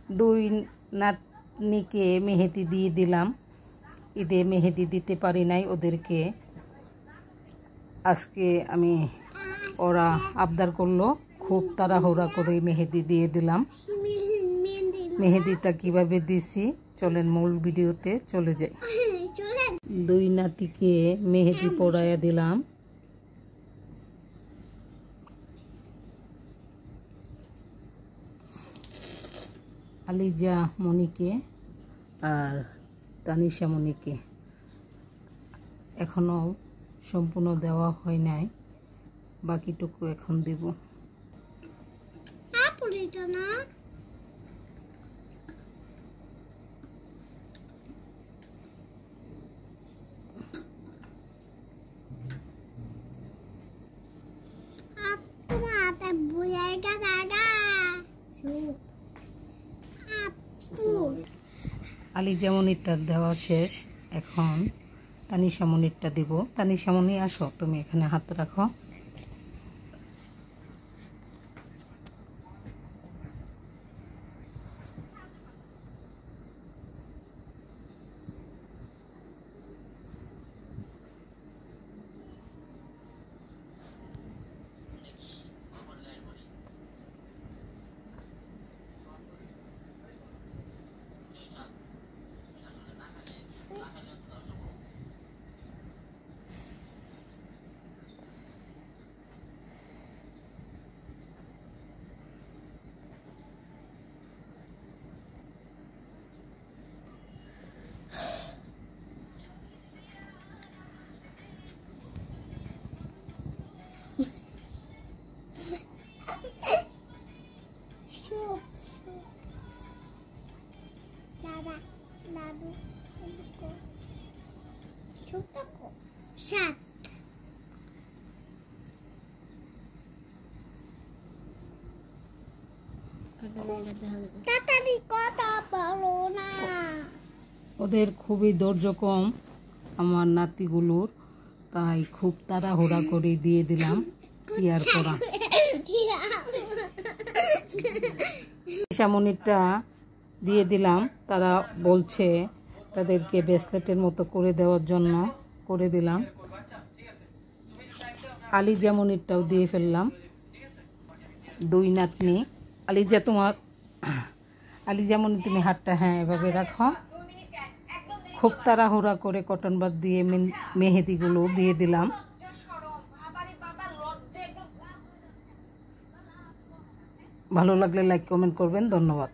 দুই নাতনিকে মেহেদি দিয়ে দিলাম। ঈদে মেহেদি দিতে পারি নাই ওদেরকে, আজকে আমি ওরা আবদার করলো, খুব তাড়াহুড়া করে মেহেদি দিয়ে দিলাম। মেহেদিটা কিভাবে দিছি চলেন মূল ভিডিওতে চলে যাই। দুই নাতিকে মেহেদি পরাইয়া দিলাম। আলিজা মনিকে আর তানিশা মনিকে এখনো সম্পূর্ণ দেওয়া হয় নাই, বাকিটুকু এখন দেব। আলিজা মনিরটা দেওয়া শেষ, এখন তানিশা মনিরটা দিব। তানিশা মনি আসো, তুমি এখানে হাত রাখো। ওদের খুবই ধৈর্য কম আমার নাতিগুলোর, তাই খুব তাড়াহুড়া করে দিয়ে দিলাম ইয়ার করা। মনিরটা দিয়ে দিলাম, তারা বলছে তাদেরকে ব্রেসলেটের মতো করে দেওয়ার জন্য করে দিলাম। আলিজা মনিরটাও দিয়ে ফেললাম। দুই নাতনি আলিজা মনির তুমি হাতটা এভাবে রাখো। খুব তাড়াহুড়া করে কটন বাদ দিয়ে মেহেদিগুলো দিয়ে দিলাম। ভালো লাগলে লাইক কমেন্ট করবেন, ধন্যবাদ।